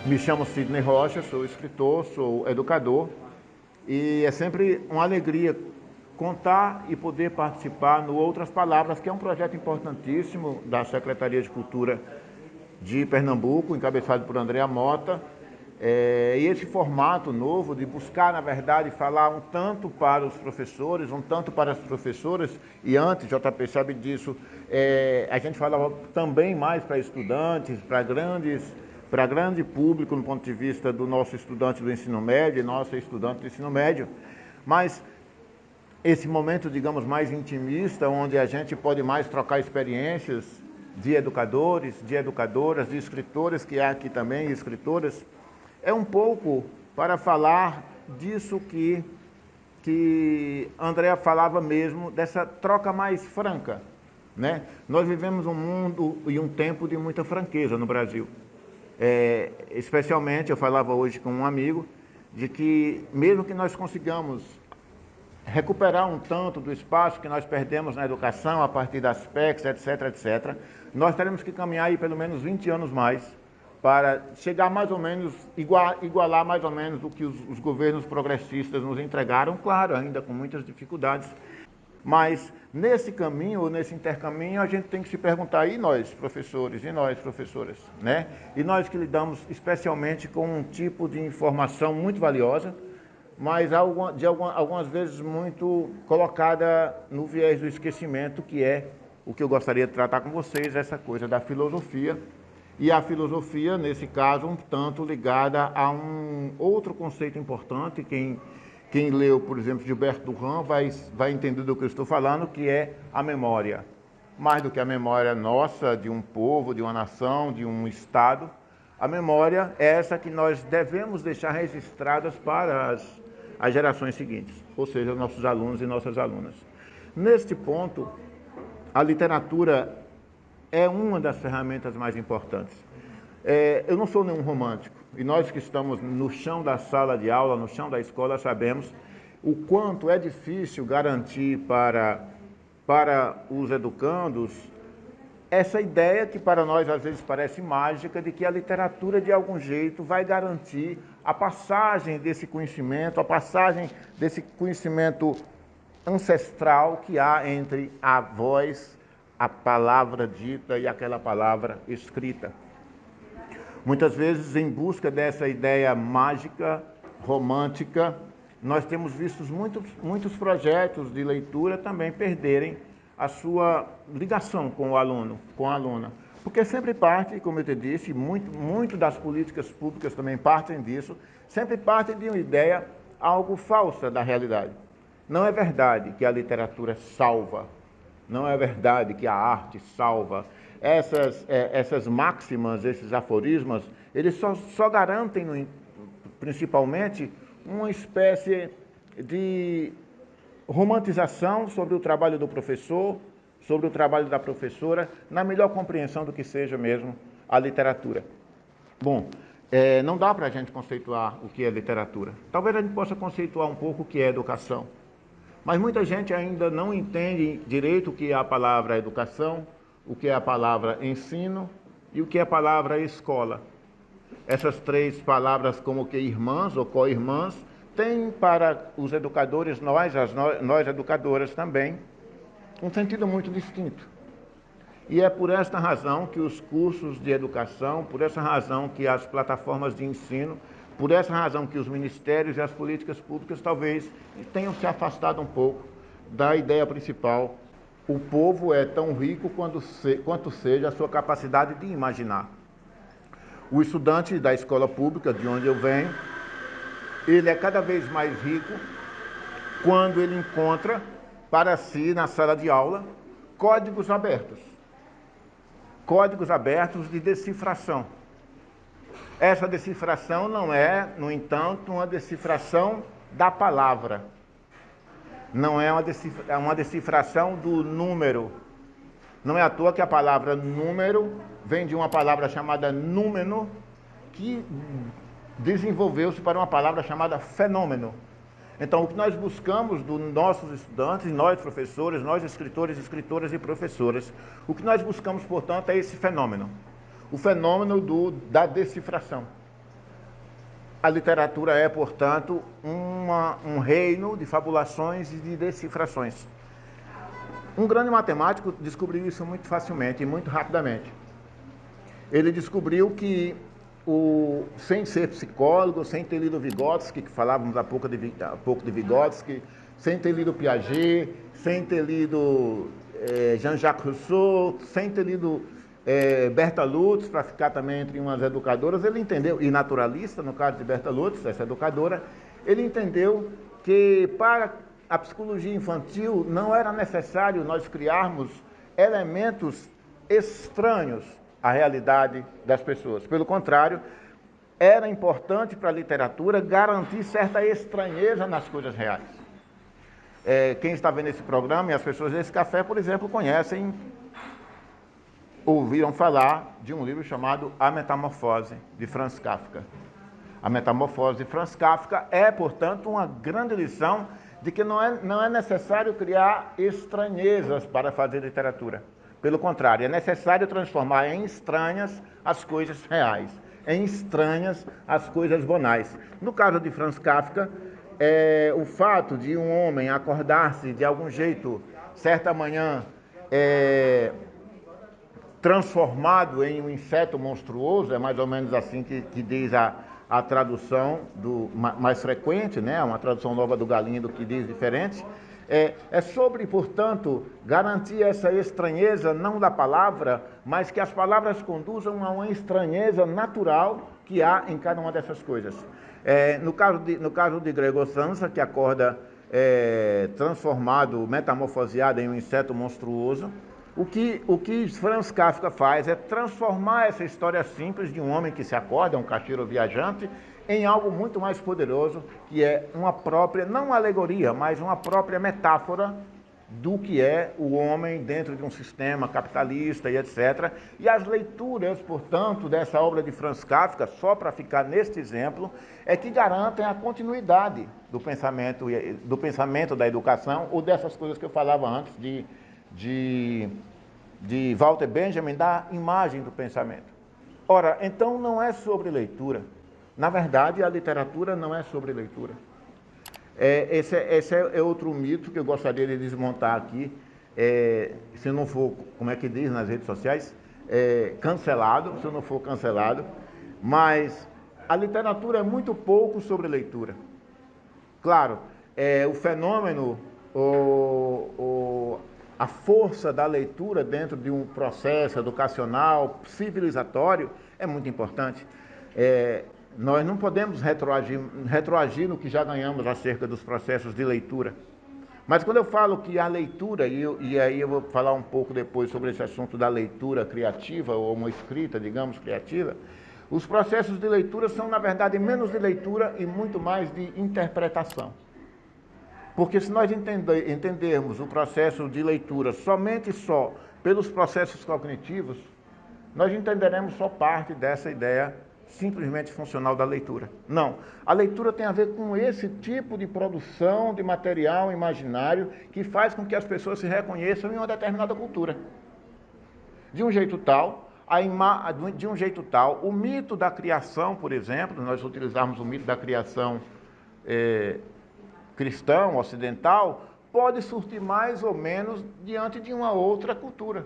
Me chamo Sidney Rocha, sou escritor, sou educador e é sempre uma alegria contar e poder participar no Outras Palavras, que é um projeto importantíssimo da Secretaria de Cultura de Pernambuco, encabeçado por Andréa Mota. E esse formato novo de buscar, na verdade, falar um tanto para os professores, um tanto para as professoras, e antes, JP sabe disso, a gente falava também mais para estudantes, para grande público no ponto de vista do nosso estudante do ensino médio e nossa estudante do ensino médio, mas esse momento, digamos, mais intimista, onde a gente pode mais trocar experiências de educadores, de educadoras, de escritores, que há aqui também, escritoras, é um pouco para falar disso que Andréa falava mesmo, dessa troca mais franca, né? Nós vivemos um mundo e um tempo de muita franqueza no Brasil. Especialmente, eu falava hoje com um amigo, de que mesmo que nós consigamos recuperar um tanto do espaço que nós perdemos na educação, a partir das PECs, etc., etc., nós teremos que caminhar aí pelo menos 20 anos mais para chegar mais ou menos, igualar mais ou menos o que os governos progressistas nos entregaram, claro, ainda com muitas dificuldades. Mas nesse caminho, ou nesse intercaminho, a gente tem que se perguntar, e nós, professores, e nós, professoras, né? E nós que lidamos especialmente com um tipo de informação muito valiosa, mas algumas vezes muito colocada no viés do esquecimento, que é o que eu gostaria de tratar com vocês, essa coisa da filosofia. E a filosofia, nesse caso, um tanto ligada a um outro conceito importante. Quem leu, por exemplo, Gilberto Durand vai entender do que eu estou falando, que é a memória. Mais do que a memória nossa, de um povo, de uma nação, de um estado, a memória é essa que nós devemos deixar registradas para as gerações seguintes, ou seja, nossos alunos e nossas alunas. Neste ponto, a literatura é uma das ferramentas mais importantes. Eu não sou nenhum romântico, e nós que estamos no chão da sala de aula, no chão da escola, sabemos o quanto é difícil garantir para os educandos essa ideia que para nós às vezes parece mágica, de que a literatura de algum jeito vai garantir a passagem desse conhecimento, a passagem desse conhecimento ancestral que há entre a voz, a palavra dita e aquela palavra escrita. Muitas vezes, em busca dessa ideia mágica, romântica, nós temos visto muitos projetos de leitura também perderem a sua ligação com o aluno, com a aluna. Porque sempre parte, como eu te disse, muito das políticas públicas também partem disso, sempre partem de uma ideia algo falsa da realidade. Não é verdade que a literatura salva, não é verdade que a arte salva. Essas máximas, esses aforismos, eles só garantem, principalmente, uma espécie de romantização sobre o trabalho do professor, sobre o trabalho da professora, na melhor compreensão do que seja mesmo a literatura. Bom, não dá para a gente conceituar o que é literatura. Talvez a gente possa conceituar um pouco o que é educação. Mas muita gente ainda não entende direito o que é a palavra educação, o que é a palavra ensino e o que é a palavra escola. Essas três palavras como que irmãs ou co-irmãs têm para os educadores, nós educadoras também, um sentido muito distinto. E é por esta razão que os cursos de educação, por essa razão que as plataformas de ensino, por essa razão que os ministérios e as políticas públicas talvez tenham se afastado um pouco da ideia principal. O povo é tão rico quanto seja a sua capacidade de imaginar. O estudante da escola pública, de onde eu venho, ele é cada vez mais rico quando ele encontra para si, na sala de aula, códigos abertos de decifração. Essa decifração não é, no entanto, uma decifração da palavra. Não é uma decifração do número. Não é à toa que a palavra número vem de uma palavra chamada númeno, que desenvolveu-se para uma palavra chamada fenômeno. Então, o que nós buscamos dos nossos estudantes, nós professores, nós escritores, escritoras e professoras, o que nós buscamos, portanto, é esse fenômeno. O fenômeno da decifração. A literatura é, portanto, um reino de fabulações e de decifrações. Um grande matemático descobriu isso muito facilmente e muito rapidamente. Ele descobriu que, sem ser psicólogo, sem ter lido Vygotsky, que falávamos há pouco de Vygotsky, sem ter lido Piaget, sem ter lido Jean-Jacques Rousseau, sem ter lido Berta Lutz, para ficar também entre umas educadoras, ele entendeu, e naturalista, no caso de Berta Lutz, essa educadora, ele entendeu que para a psicologia infantil não era necessário nós criarmos elementos estranhos à realidade das pessoas. Pelo contrário, era importante para a literatura garantir certa estranheza nas coisas reais. Quem está vendo esse programa e as pessoas desse café, por exemplo, conhecem, ouviram falar de um livro chamado A Metamorfose, de Franz Kafka. A Metamorfose de Franz Kafka é, portanto, uma grande lição de que não é necessário criar estranhezas para fazer literatura. Pelo contrário, é necessário transformar em estranhas as coisas reais, em estranhas as coisas banais. No caso de Franz Kafka, o fato de um homem acordar-se de algum jeito, certa manhã, transformado em um inseto monstruoso, é mais ou menos assim que diz a tradução mais frequente, né? Uma tradução nova do Galindo que diz diferente. É sobre, portanto, garantir essa estranheza, não da palavra, mas que as palavras conduzam a uma estranheza natural que há em cada uma dessas coisas. No caso de Gregor Samsa, que acorda transformado, metamorfoseado em um inseto monstruoso, o que Franz Kafka faz é transformar essa história simples de um homem que se acorda, um caixeiro viajante, em algo muito mais poderoso, que é uma própria, não uma alegoria, mas uma própria metáfora do que é o homem dentro de um sistema capitalista e etc. E as leituras, portanto, dessa obra de Franz Kafka, só para ficar neste exemplo, é que garantem a continuidade do pensamento da educação, ou dessas coisas que eu falava antes de Walter Benjamin, da imagem do pensamento. Ora, então não é sobre leitura. Na verdade, a literatura não é sobre leitura. Esse é outro mito que eu gostaria de desmontar aqui, se não for, como é que diz nas redes sociais, cancelado, se não for cancelado, mas a literatura é muito pouco sobre leitura. Claro, o fenômeno, a força da leitura dentro de um processo educacional, civilizatório, é muito importante. Nós não podemos retroagir no que já ganhamos acerca dos processos de leitura. Mas quando eu falo que a leitura, e aí eu vou falar um pouco depois sobre esse assunto da leitura criativa, ou uma escrita, digamos, criativa, os processos de leitura são, na verdade, menos de leitura e muito mais de interpretação. Porque se nós entendermos o processo de leitura somente pelos processos cognitivos, nós entenderemos só parte dessa ideia simplesmente funcional da leitura. Não. A leitura tem a ver com esse tipo de produção de material imaginário que faz com que as pessoas se reconheçam em uma determinada cultura. De um jeito tal, o mito da criação, por exemplo, nós utilizarmos o mito da criação cristão, ocidental, pode surtir mais ou menos diante de uma outra cultura.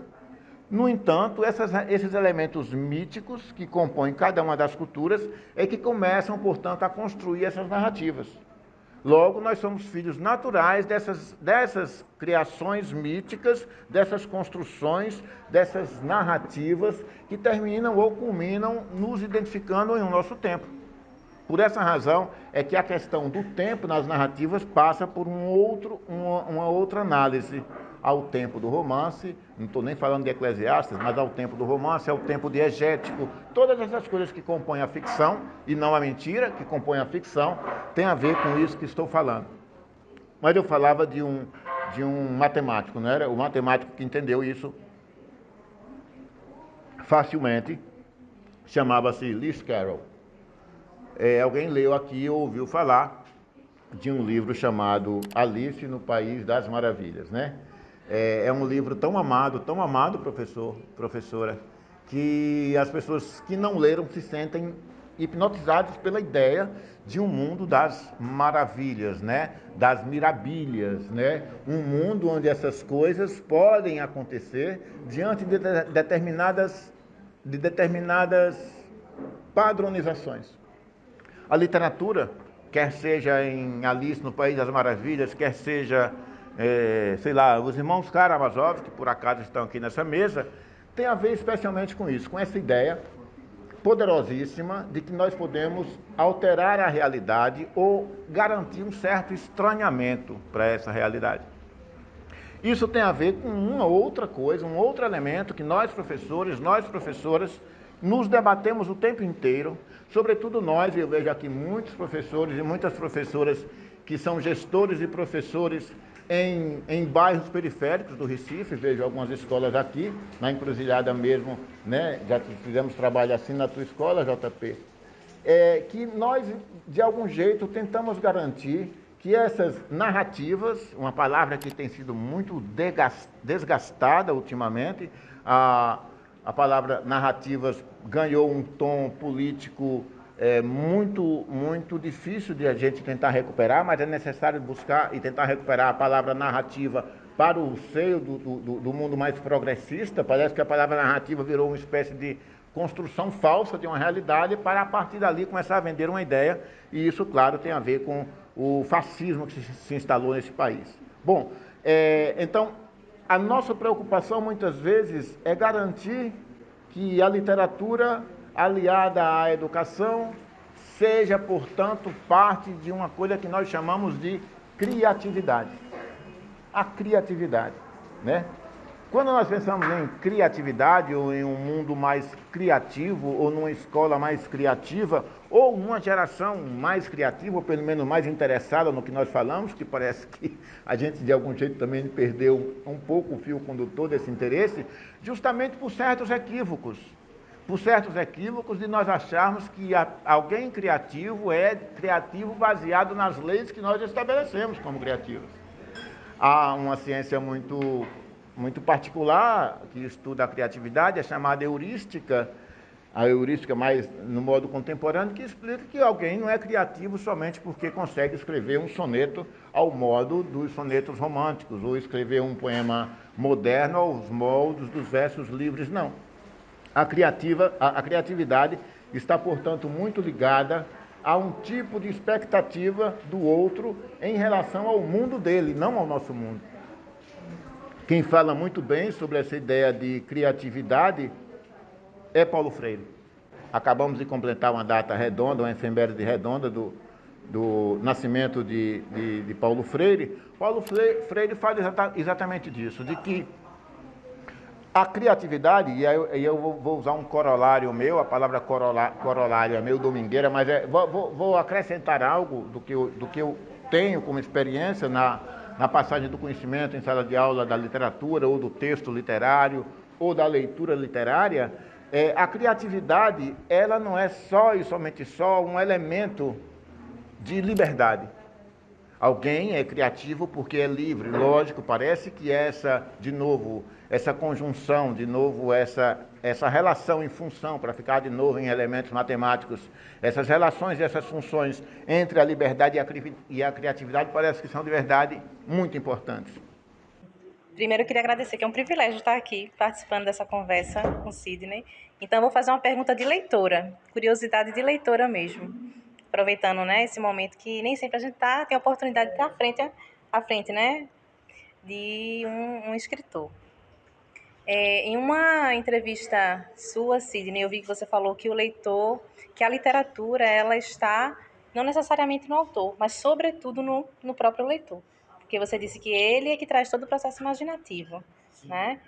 No entanto, esses elementos míticos que compõem cada uma das culturas é que começam, portanto, a construir essas narrativas. Logo, nós somos filhos naturais dessas criações míticas, dessas construções, dessas narrativas que terminam ou culminam nos identificando em um nosso tempo. Por essa razão é que a questão do tempo nas narrativas passa por uma outra análise ao tempo do romance, não estou nem falando de Eclesiastes, mas ao tempo do romance, ao tempo diegético. Todas essas coisas que compõem a ficção, e não a mentira, que compõem a ficção, tem a ver com isso que estou falando. Mas eu falava de um matemático, não era? O matemático que entendeu isso facilmente, chamava-se Lewis Carroll. Alguém leu aqui ou ouviu falar de um livro chamado Alice no País das Maravilhas, né? É um livro tão amado, professora, que as pessoas que não leram se sentem hipnotizados pela ideia de um mundo das maravilhas, né? Das mirabilhas, né? Um mundo onde essas coisas podem acontecer diante de determinadas padronizações. A literatura, quer seja em Alice no País das Maravilhas, quer seja, sei lá, os irmãos Karamazov, que por acaso estão aqui nessa mesa, tem a ver especialmente com isso, com essa ideia poderosíssima de que nós podemos alterar a realidade ou garantir um certo estranhamento para essa realidade. Isso tem a ver com uma outra coisa, um outro elemento que nós professoras, nos debatemos o tempo inteiro, sobretudo nós, eu vejo aqui muitos professores e muitas professoras que são gestores e professores em bairros periféricos do Recife, vejo algumas escolas aqui, na Encruzilhada mesmo, né? Já fizemos trabalho assim na tua escola, JP, que nós, de algum jeito, tentamos garantir que essas narrativas, uma palavra que tem sido muito desgastada ultimamente, a palavra narrativas ganhou um tom político muito difícil de a gente tentar recuperar, mas é necessário buscar e tentar recuperar a palavra narrativa para o seio do mundo mais progressista. Parece que a palavra narrativa virou uma espécie de construção falsa de uma realidade para, a partir dali, começar a vender uma ideia, e isso, claro, tem a ver com o fascismo que se instalou nesse país. Bom, então, a nossa preocupação, muitas vezes, é garantir que a literatura, aliada à educação, seja, portanto, parte de uma coisa que nós chamamos de criatividade. A criatividade, né? Quando nós pensamos em criatividade, ou em um mundo mais criativo, ou numa escola mais criativa, ou numa geração mais criativa, ou pelo menos mais interessada no que nós falamos, que parece que a gente de algum jeito também perdeu um pouco o fio condutor desse interesse, justamente por certos equívocos. Por certos equívocos de nós acharmos que alguém criativo é criativo baseado nas leis que nós estabelecemos como criativos. Há uma ciência muito particular que estuda a criatividade, é chamada heurística, a heurística mais no modo contemporâneo, que explica que alguém não é criativo somente porque consegue escrever um soneto ao modo dos sonetos românticos, ou escrever um poema moderno aos moldes dos versos livres, não. A criatividade está, portanto, muito ligada a um tipo de expectativa do outro em relação ao mundo dele, não ao nosso mundo. Quem fala muito bem sobre essa ideia de criatividade é Paulo Freire. Acabamos de completar uma data redonda, uma efeméride redonda do nascimento de Paulo Freire. Paulo Freire fala exatamente disso, de que a criatividade, e aí eu vou usar um corolário meu, a palavra corolário é meio domingueira, mas vou acrescentar algo do que eu tenho como experiência na passagem do conhecimento em sala de aula da literatura, ou do texto literário, ou da leitura literária. A criatividade, ela não é só e somente só um elemento de liberdade. Alguém é criativo porque é livre, lógico, parece que essa conjunção, essa relação em função, para ficar de novo em elementos matemáticos, essas relações e essas funções entre a liberdade e a criatividade parece que são de verdade muito importantes. Primeiro, eu queria agradecer, que é um privilégio estar aqui participando dessa conversa com o Sidney. Então, eu vou fazer uma pergunta de leitora, curiosidade de leitora mesmo. Aproveitando, né, esse momento que nem sempre a gente tem a oportunidade de estar à frente, né, de um escritor. Em uma entrevista sua, Sidney, eu vi que você falou que que a literatura, ela está não necessariamente no autor, mas sobretudo no próprio leitor. Porque você disse que ele é que traz todo o processo imaginativo, né?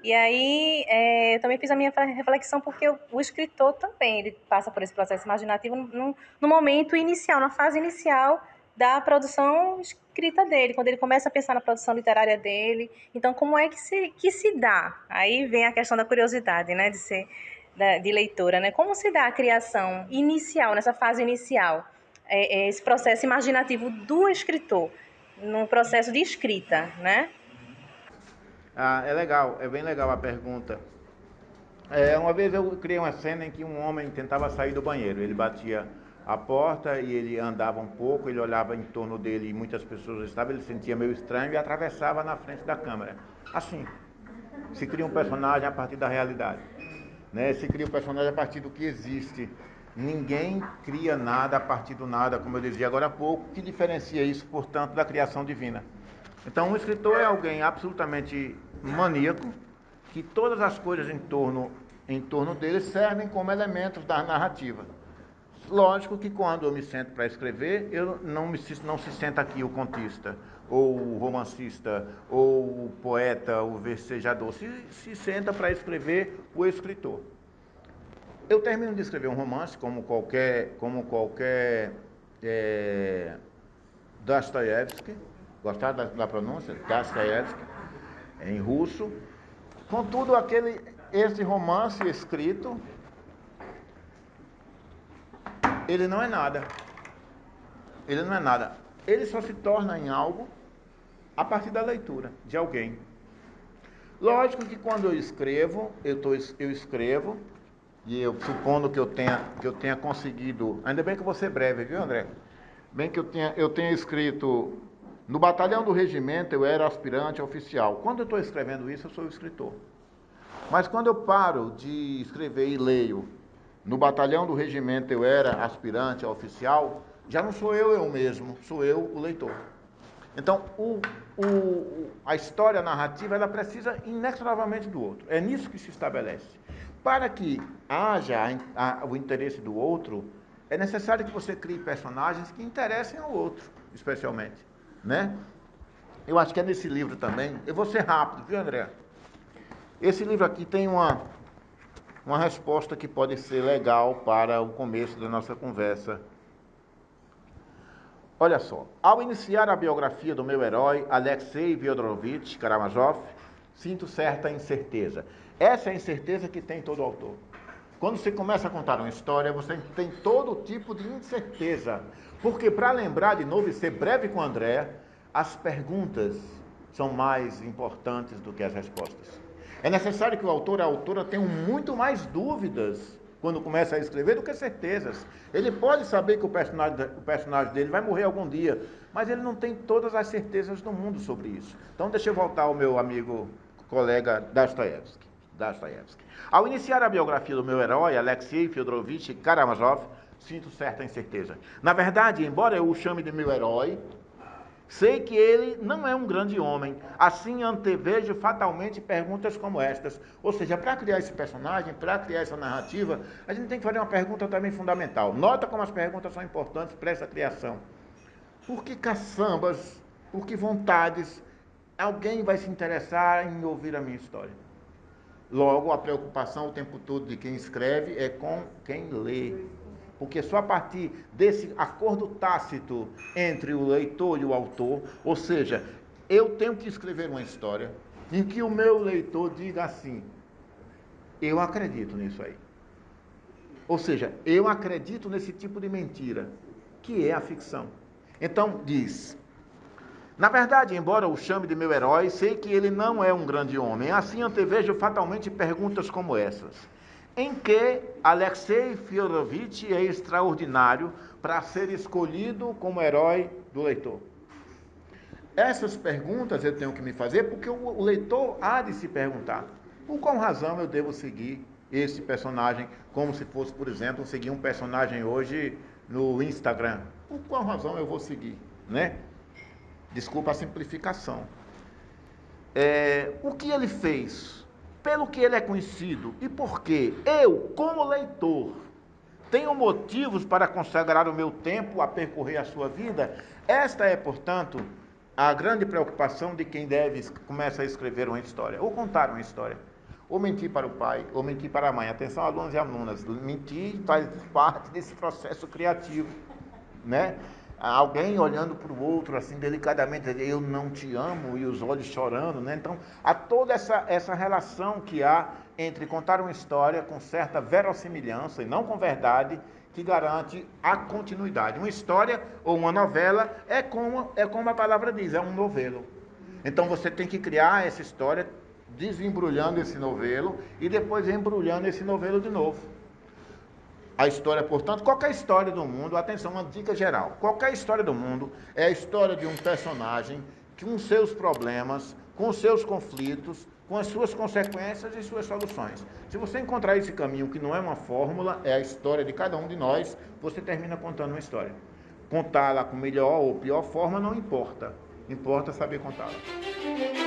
E aí, eu também fiz a minha reflexão, porque o escritor também, ele passa por esse processo imaginativo no momento inicial, na fase inicial da produção escrita dele, quando ele começa a pensar na produção literária dele. Então, como é que se dá? Aí vem a questão da curiosidade, né, de leitora, né? Como se dá a criação inicial, nessa fase inicial, esse processo imaginativo do escritor, no processo de escrita, né? É legal, é bem legal a pergunta. Uma vez eu criei uma cena em que um homem tentava sair do banheiro. Ele batia a porta e ele andava um pouco, ele olhava em torno dele e muitas pessoas estavam, ele sentia meio estranho e atravessava na frente da câmera. Assim, se cria um personagem a partir da realidade, né? Se cria um personagem a partir do que existe. Ninguém cria nada a partir do nada, como eu dizia agora há pouco, que diferencia isso, portanto, da criação divina. Então, um escritor é alguém absolutamente maníaco, que todas as coisas em torno dele servem como elementos da narrativa. Lógico que quando eu me sento para escrever, eu não se senta aqui o contista, ou o romancista, ou o poeta, o versejador, se senta para escrever o escritor. Eu termino de escrever um romance, como qualquer Dostoiévski, gostaram da pronúncia? Dostoiévski, em russo. Contudo, esse romance escrito, ele não é nada. Ele não é nada. Ele só se torna em algo a partir da leitura de alguém. Lógico que quando eu escrevo, eu escrevo, e eu supondo que eu tenha conseguido, ainda bem que eu vou ser breve, viu, André? Bem que eu tenha escrito, no batalhão do regimento eu era aspirante oficial. Quando eu estou escrevendo isso, eu sou o escritor. Mas quando eu paro de escrever e leio, no batalhão do regimento eu era aspirante oficial, já não sou eu mesmo, sou eu o leitor. Então, a história narrativa, ela precisa inexoravelmente do outro. É nisso que se estabelece. Para que haja o interesse do outro, é necessário que você crie personagens que interessem ao outro, especialmente, né? Eu acho que é nesse livro também. Eu vou ser rápido, viu, André? Esse livro aqui tem uma resposta que pode ser legal para o começo da nossa conversa. Olha só, ao iniciar a biografia do meu herói, Alexei Fyodorovich Karamazov, sinto certa incerteza. Essa é a incerteza que tem todo autor. Quando você começa a contar uma história, você tem todo tipo de incerteza. Porque, para lembrar de novo e ser breve com o André, as perguntas são mais importantes do que as respostas. É necessário que o autor e a autora tenham muito mais dúvidas quando começa a escrever do que certezas. Ele pode saber que o personagem dele vai morrer algum dia, mas ele não tem todas as certezas do mundo sobre isso. Então deixa eu voltar ao meu amigo, colega Dostoiévski. Ao iniciar a biografia do meu herói, Alexei Fyodorovich Karamazov, sinto certa incerteza. Na verdade, embora eu o chame de meu herói, sei que ele não é um grande homem. Assim antevejo fatalmente perguntas como estas. Ou seja, para criar esse personagem, para criar essa narrativa, a gente tem que fazer uma pergunta também fundamental. Nota como as perguntas são importantes para essa criação. Por que caçambas, por que vontades alguém vai se interessar em ouvir a minha história? Logo, a preocupação o tempo todo de quem escreve é com quem lê. Porque só a partir desse acordo tácito entre o leitor e o autor, ou seja, eu tenho que escrever uma história em que o meu leitor diga assim: eu acredito nisso aí. Ou seja, eu acredito nesse tipo de mentira, que é a ficção. Então, diz: na verdade, embora o chame de meu herói, sei que ele não é um grande homem. Assim antevejo fatalmente perguntas como essas. Em que Alexei Fyodorovich é extraordinário para ser escolhido como herói do leitor? Essas perguntas eu tenho que me fazer porque o leitor há de se perguntar: por qual razão eu devo seguir esse personagem como se fosse, por exemplo, seguir um personagem hoje no Instagram? Por qual razão eu vou seguir, né? Desculpa a simplificação. O que ele fez, pelo que ele é conhecido e por que eu, como leitor, tenho motivos para consagrar o meu tempo a percorrer a sua vida, esta é, portanto, a grande preocupação de quem começa a escrever uma história, ou contar uma história, ou mentir para o pai, ou mentir para a mãe. Atenção, alunos e alunas, mentir faz parte desse processo criativo, né? Alguém olhando para o outro assim delicadamente, eu não te amo, e os olhos chorando, né? Então, há toda essa relação que há entre contar uma história com certa verossimilhança e não com verdade, que garante a continuidade. Uma história ou uma novela é como a palavra diz, é um novelo. Então você tem que criar essa história desembrulhando esse novelo e depois embrulhando esse novelo de novo. A história, portanto, qualquer história do mundo, atenção, uma dica geral, qualquer história do mundo é a história de um personagem com seus problemas, com seus conflitos, com as suas consequências e suas soluções. Se você encontrar esse caminho que não é uma fórmula, é a história de cada um de nós, você termina contando uma história. Contá-la com melhor ou pior forma não importa, importa saber contá-la.